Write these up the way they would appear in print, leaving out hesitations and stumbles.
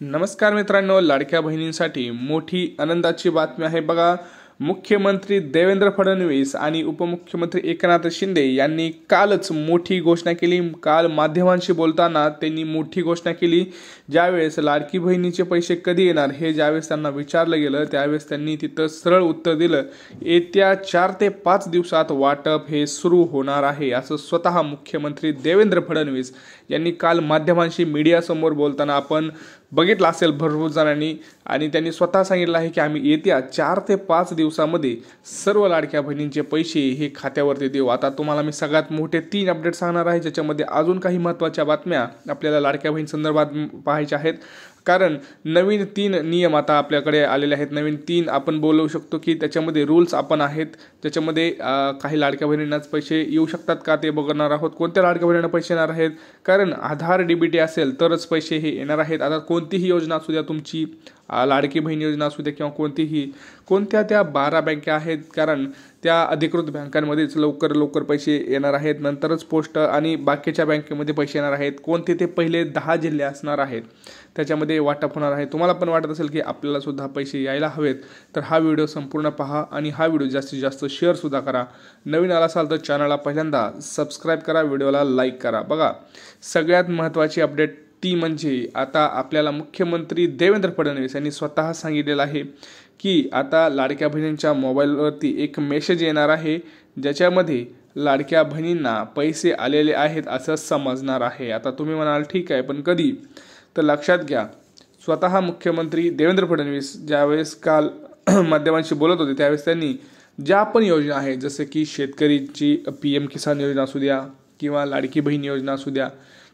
नमस्कार मित्रांनो, लाडक्या बहिणींसाठी मोठी आनंदाची बातमी आहे बघा। मुख्यमंत्री देवेंद्र फडणवीस आणि उपमुख्यमंत्री एकनाथ शिंदे यांनी कालच मोठी घोषणा केली। काल माध्यमांशी बोलताना त्यांनी मोठी घोषणा केली। ज्यावेळेस लाडकी बहिणीचे पैसे कधी येणार हे ज्यावेळेस त्यांना विचारलं गेलं त्यावेळेस त्यांनी तिथं सरळ उत्तर दिलं, येत्या 4 ते 5 दिवसात वाटप हे सुरू होणार आहे, असं स्वतः मुख्यमंत्री देवेंद्र फडणवीस यांनी काल माध्यमांशी मीडियासमोर बोलताना आपण बघितलं असेल भरपूर जणांनी। आणि त्यांनी स्वतः सांगितलं आहे की आम्ही येत्या 4 ते 5 दिवसामध्ये सर्व लाडक्या बहिणींचे पैसे हे खात्यावरती देऊ। आता तुम्हाला मी सगळ्यात मोठे 3 अपडेट सांगणार आहे, ज्याच्यामध्ये अजून काही महत्त्वाच्या बातम्या आपल्याला लाडक्या बहीण संदर्भात पाहायच्या आहेत। कारण नवीन 3 नियम आता आपल्याकडे आलेले आहेत। नवीन 3 आपण बोलू शकतो की त्याच्यामध्ये रूल्स आपण आहेत, त्याच्यामध्ये काही लाडक्या बहिणींनाच पैसे येऊ शकतात का ते बघणार आहोत। कोणत्या लाडक्या बहिणींना पैसे येणार आहेत, कारण आधार डीबीटी असेल तरच पैसे हे येणार आहेत। आता कोणतीही योजना असू द्या, तुमची लाडकी बहीण योजना असू द्या किंवा कोणत्या त्या 12 बँका आहेत, कारण त्या अधिकृत बँकांमध्येच लवकर पैसे येणार आहेत, नंतरच पोस्ट आणि बाकीच्या बँकेमध्ये पैसे येणार आहेत। कोणते ते पहिले 10 जिल्हे असणार आहेत त्याच्यामध्ये वाटप होणार आहे। तुम्हाला पण वाटत असेल की आपल्याला सुद्धा पैसे यायला हवेत, तर हा व्हिडिओ संपूर्ण पहा आणि हा व्हिडिओ जास्तीत जास्त शेअर सुद्धा करा। नवीन आला असाल तर चॅनलला पहिल्यांदा सबस्क्राईब करा, व्हिडिओला लाईक करा। बघा, सगळ्यात महत्त्वाची अपडेट ती म्हणजे आता आपल्याला मुख्यमंत्री देवेंद्र फडणवीस यांनी स्वतः सांगितलेलं आहे की आता लाडक्या बहिणींच्या मोबाईलवरती एक मेसेज येणार आहे, ज्याच्यामध्ये लाडक्या बहिणींना पैसे आलेले आहेत असं समजणार आहे। आता तुम्ही म्हणाल ठीक आहे, पण कधी? तर लक्षात घ्या, स्वतः मुख्यमंत्री देवेंद्र फडणवीस ज्यावेळेस काल माध्यमांशी बोलत होते त्यावेळेस त्यांनी ज्या पण योजना आहेत, जसे की शेतकरीची PM किसान योजना असू द्या किंवा लाडकी बहीण योजना असू द्या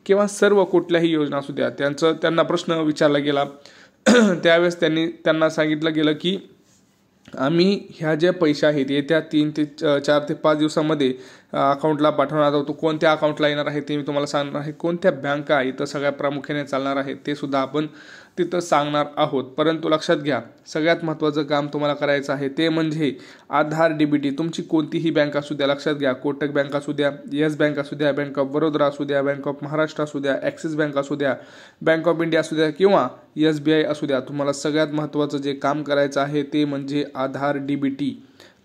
किंवा सर्व कुठल्याही योजना असू द्या, त्यांना प्रश्न विचारला गेला त्यावेळेस त्यांना सांगितलं गेलं की आम्ही ह्या ज्या पैसे आहेत येत्या 3 ते 4 ते 5 दिवसामध्ये अकाउंटला पाठवणार आहोत। कोणत्या अकाउंटला येणार आहे ते मी तुम्हाला सांगणार आहे, कोणत्या बँका इथं सगळ्या प्रामुख्याने चालणार आहेत ते सुद्धा आपण तिथं सांगणार आहोत। परंतु लक्षात घ्या, सगळ्यात महत्त्वाचं काम तुम्हाला करायचं आहे ते म्हणजे आधार डीबीटी। तुमची कोणतीही बँक असू द्या, लक्षात घ्या, कोटक बँक असू द्या, येस बँक असू द्या, बँक ऑफ बरोदा असू द्या, बँक ऑफ महाराष्ट्र असू द्या, ॲक्सिस बँक असू द्या, बँक ऑफ इंडिया असू द्या किंवा SBI असू द्या, तुम्हाला सगळ्यात महत्त्वाचं जे काम करायचं आहे ते म्हणजे आधार डीबीटी।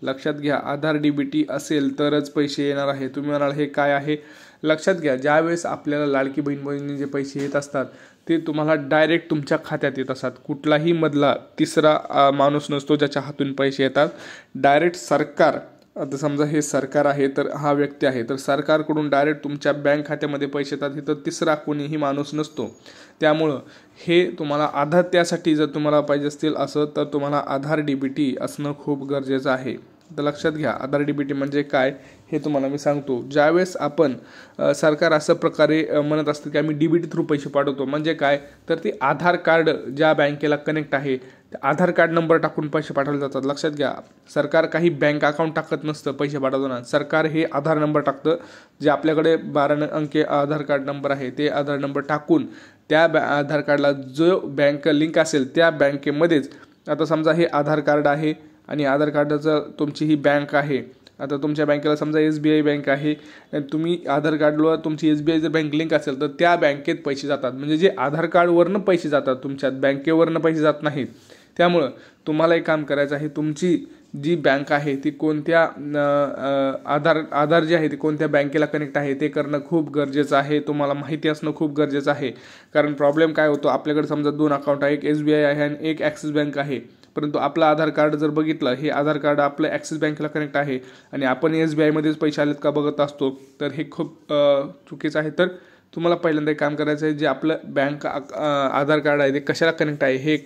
लक्षात घ्या, आधार डीबीटी असेल तरच पैसे येणार आहे। तुम्ही म्हणाल हे काय आहे? लक्षात घ्या, ज्यावेळेस आपल्याला लाडकी बहिणी जे पैसे येत असतात ते तुम्हाला डायरेक्ट तुमच्या खात्यात येत असतात। कुठलाही मधला तिसरा माणूस नसतो ज्याच्या हातून पैसे येतात, डायरेक्ट सरकार, आता समजा हे सरकार आहे तर हा व्यक्ती आहे, तर सरकारकडून डायरेक्ट तुमच्या बँक खात्यामध्ये पैसे येतात, हे तर तिसरा कोणीही माणूस नसतो। त्यामुळं हे तुम्हाला आधार, त्यासाठी जर तुम्हाला पाहिजे असतील असं तर तुम्हाला आधार डीबीटी असणं खूप गरजेचं आहे। तर लक्षात घ्या, आधार डीबीटी म्हणजे काय हे तुम्हाला मी सांगतो। ज्यावेळेस आपण सरकार असं प्रकारे म्हणत असतं की आम्ही डीबीटी थ्रू पैसे पाठवतो, म्हणजे काय तर ते आधार कार्ड ज्या बँकेला कनेक्ट आहे आधार कार्ड नंबर टाकून पैसे पाठवले जातात। लक्षात घ्या, सरकार काही बँक अकाउंट टाकत नसतं पैसे पाठवताना, सरकार हे आधार नंबर टाकतं। जे आपल्याकडे 12 अंकी आधार कार्ड नंबर आहे ते आधार नंबर टाकून त्या आधार कार्डला जो बँक लिंक असेल त्या बँकेमध्येच, आता समजा हे आधार कार्ड आहे आणि आधार कार्डाचं तुमची ही बँक आहे, आता तुमच्या बँकेला समजा SBI बँक आहे, तुम्ही आधार कार्डवर तुमची SBI जर बँक लिंक असेल तर त्या बँकेत पैसे जातात, म्हणजे जे आधार कार्डवरनं पैसे जातात तुमच्या बँकेवरनं पैसे जात नाहीत। त्यामुळं तुम्हाला एक काम करायचं आहे, तुमची जी बँक आहे ती कोणत्या आधार जे आहे ते कोणत्या बँकेला कनेक्ट आहे ते करणं खूप गरजेचं आहे, तुम्हाला माहिती असणं खूप गरजेचं आहे। कारण प्रॉब्लेम काय होतो, आपल्याकडे समजा 2 अकाउंट आहे, एक SBI आहे आणि एक ॲक्सिस बँक आहे, परंतु आपलं आधार कार्ड जर बघितलं, हे आधार कार्ड आपलं ॲक्सिस बँकेला कनेक्ट आहे आणि आपण SBI मध्येच पैसे आलेत का बघत असतो, तर हे खूप चुकीचं आहे। तर तुम्हाला पहिल्यांदा एक काम करायचं आहे, जे आपलं बँक आधार कार्ड आहे ते कशाला कनेक्ट आहे हे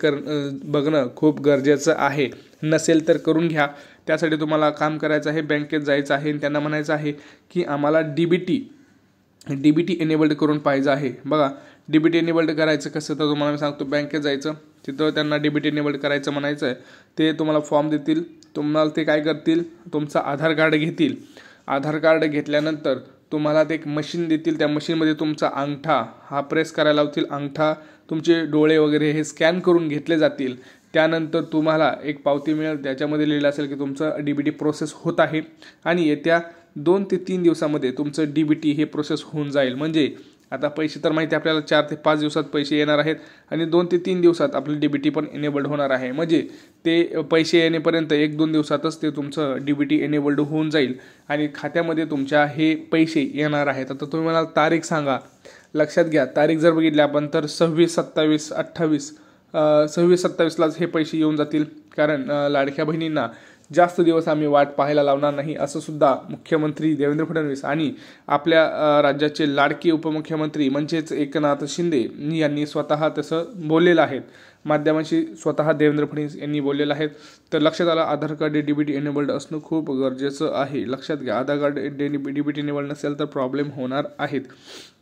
बघणं खूप गरजेचं आहे। नसेल तर करून घ्या। त्यासाठी तुम्हाला काम करायचं आहे, बँकेत जायचं आहे आणि त्यांना म्हणायचं आहे की आम्हाला डीबीटी एनेबल्ड करून पाहिजे आहे। बघा, डीबीटी एनेबल्ड करायचं कसं तर तुम्हाला मी सांगतो, बँकेत जायचं, तिथं त्यांना डीबीटी एनेबल्ड करायचं म्हणायचं आहे, ते तुम्हाला फॉर्म देतील, तुम्हाला ते काय करतील, तुमचं आधार कार्ड घेतील, आधार कार्ड घेतल्यानंतर तुम्हाला ते एक मशीन देतील, त्या मशीनमध्ये तुमचा अंगठा हा प्रेस करायला लावतील, अंगठा, तुमचे डोळे वगैरे हे स्कॅन करून घेतले जातील। त्यानंतर तुम्हाला एक पावती मिळेल, त्याच्यामध्ये लिहिलं असेल की तुमचं डीबीटी प्रोसेस होत आहे आणि येत्या 2 ते 3 दिवसामध्ये तुमचं डीबीटी हे प्रोसेस होऊन जाईल। म्हणजे आता पैसे तर माहिती आपल्याला 4 ते 5 दिवसात पैसे येणार आहेत आणि 2 ते 3 दिवसात आपलं DBT पण एनेबल्ड होणार आहे. म्हणजे ते पैसे येण्यापर्यंत 1-2 दिवसातच ते तुमचं DBT एनेबल्ड होऊन जाईल आणि खात्यामध्ये तुमच्या हे पैसे येणार आहेत. आता तुम्ही मला तारीख सांगा, लक्षात घ्या तारीख जर बघितली आपण तर 26, 27, 28 26-27लाच हे पैसे येऊन जातील. कारण लाडक्या बहिणींना जास्त दिवस आम्ही वाट पाहायला लावणार नाही असं सुद्धा मुख्यमंत्री देवेंद्र फडणवीस आणि आपल्या राज्याचे लाडके उपमुख्यमंत्री म्हणजेच एकनाथ शिंदे यांनी स्वतः तसं बोललेलं आहे. माध्यमांशी स्वतः देवेंद्र फडणवीस यांनी बोललेलं आहे. तर लक्षात आलं, आधार कार्ड DBT एनेबल्ड असणं खूप गरजेचं आहे. लक्षात घ्या, आधार कार्ड DBT एनेबल्ड नसेल तर प्रॉब्लेम होणार आहेत.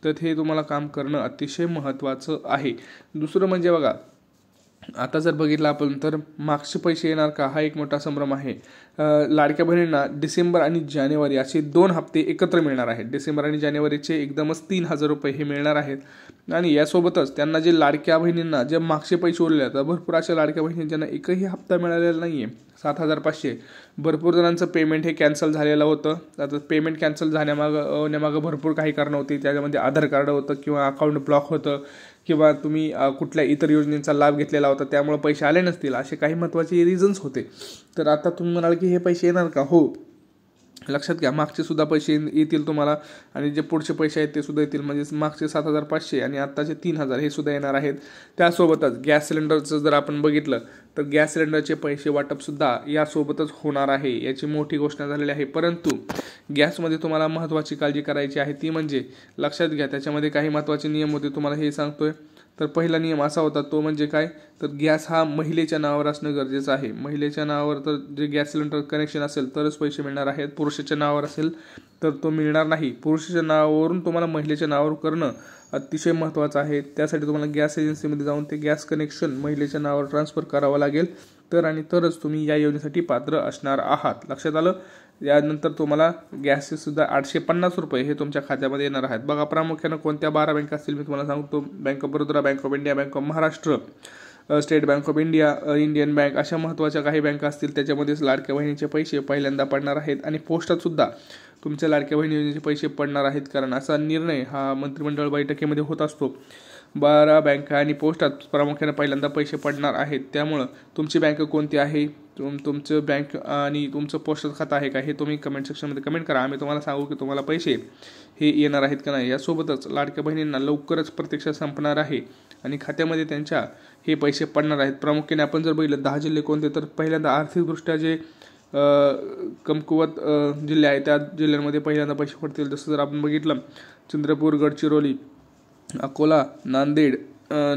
तर हे तुम्हाला काम करणं अतिशय महत्त्वाचं आहे. दुसरं म्हणजे बघा, आता जर बघितलं आपण तर मागचे पैसे येणार का हा एक मोठा संभ्रम आहे. लाडक्या बहिणींना डिसेंबर आणि जानेवारी असे 2 हप्ते एकत्र मिळणार आहेत. डिसेंबर आणि जानेवारीचे एकदमच 3,000 रुपये हे मिळणार आहेत. आणि यासोबतच त्यांना जे लाडक्या बहिणींना जे मागचे पैसे उरले आहेत, भरपूर अशा लाडक्या बहिणी ज्यांना एकही हप्ता मिळालेला नाही आहे, 7,500 भरपूर जणांचं पेमेंट हे कॅन्सल झालेलं होतं. आता पेमेंट कॅन्सल होण्यामागं भरपूर काही कारणं होती. त्याच्यामध्ये आधार कार्ड होतं किंवा अकाउंट ब्लॉक होतं किंवा तुम्ही कुठल्या इतर योजनेचा लाभ घेतलेला होता त्यामुळे पैसे आले नसतील, असे काही महत्त्वाचे रिझन्स होते. तर आता तुम्ही म्हणाल की हे पैसे येणार का? हो, लक्षात घ्या, मागचे सुद्धा पैसे येतील तुम्हाला आणि जे पुढचे पैसे आहेत ते सुद्धा येतील. म्हणजे मागचे 7,500 आणि आत्ताचे 3,000 हे सुद्धा येणार आहेत. त्यासोबतच गॅस सिलेंडरचं जर आपण बघितलं तर गॅस सिलेंडरचे पैसे वाटपसुद्धा यासोबतच होणार आहे. याची मोठी घोषणा झालेली आहे. परंतु गॅसमध्ये तुम्हाला महत्त्वाची काळजी करायची आहे, ती म्हणजे लक्षात घ्या, त्याच्यामध्ये काही महत्त्वाचे नियम होते, तुम्हाला हे सांगतोय. तर पहिला नियम असा होता, तो म्हणजे काय, तर गॅस हा महिलेच्या नावावर असणं गरजेचं आहे. महिलेच्या नावावर तर जे गॅस सिलेंडर कनेक्शन असेल तरच पैसे मिळणार आहेत. पुरुषाच्या नावावर असेल तर तो मिळणार नाही. पुरुषाच्या नावावरून तुम्हाला महिलेच्या नावावर करणं अतिशय महत्त्वाचं आहे. त्यासाठी तुम्हाला गॅस एजन्सीमध्ये जाऊन ते गॅस कनेक्शन महिलेच्या नावावर ट्रान्सफर करावं लागेल. तरच तुम्ही या योजनेसाठी पात्र असणार आहात. लक्षात आलं. यानंतर तुम्हाला गॅसचे सुद्धा 850 रुपये हे तुमच्या खात्यामध्ये येणार आहेत. बघा, प्रामुख्यानं कोणत्या 12 बँका असतील मी तुम्हाला सांगतो. Bank of Baroda, bank of India, bank of Maharashtra, state bank of India, Indian bank, अशा महत्त्वाच्या काही बँका असतील. त्याच्यामध्येच लाडक्या बहिणीचे पैसे पहिल्यांदा पडणार आहेत आणि पोस्टात सुद्धा तुमच्या लाडक्या बहिणी योजनेचे पैसे पडणार आहेत. कारण असा निर्णय हा मंत्रिमंडळ बैठकीमध्ये होत असतो. 12 बँका आणि पोस्टात प्रामुख्याने पहिल्यांदा पैसे पडणार आहेत. त्यामुळं तुमची बँक कोणती आहे, तुमचं बँक आणि तुमचं पोस्टात खातं आहे का, हे तुम्ही कमेंट सेक्शनमध्ये कमेंट करा. आम्ही तुम्हाला सांगू की तुम्हाला पैसे हे येणार आहेत का नाही. यासोबतच लाडक्या बहिणींना लवकरच प्रतीक्षा संपणार आहे आणि खात्यामध्ये त्यांच्या हे पैसे पडणार आहेत. प्रामुख्याने आपण जर बघितलं 10 जिल्हे कोणते, तर पहिल्यांदा आर्थिकदृष्ट्या जे कमकुवत जिल्हे आहेत त्या जिल्ह्यांमध्ये पहिल्यांदा पैसे पडतील. जसं जर आपण बघितलं चंद्रपूर, गडचिरोली, अकोला, नांदेड,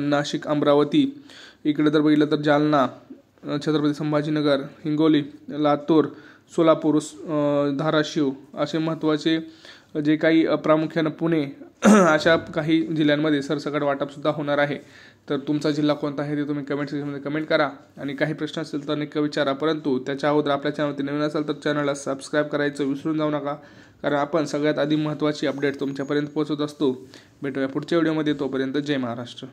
नाशिक, अमरावती, इकडे जर बघितलं तर जालना, छत्रपती संभाजीनगर, हिंगोली, लातूर, सोलापूर, धाराशिव असे महत्त्वाचे जे काही प्रामुख्यानं पुणे अशा काही जिल्ह्यांमध्ये सरसकट वाटपसुद्धा होणार आहे. तर तुमचा जिल्हा कोणता आहे ते तुम्ही कमेंट सेक्शनमध्ये कमेंट करा आणि काही प्रश्न असेल तर नक्की विचारा. परंतु त्याच्या अगोदर आपल्या चॅनलवरती नवीन असाल तर चॅनलला सबस्क्राईब करायचं विसरून जाऊ नका. कारण आपण सगळ्यात आधी महत्त्वाची अपडेट तुमच्यापर्यंत पोहोचवत असतो. भेटूया पुढच्या व्हिडिओमध्ये. तोपर्यंत जय महाराष्ट्र.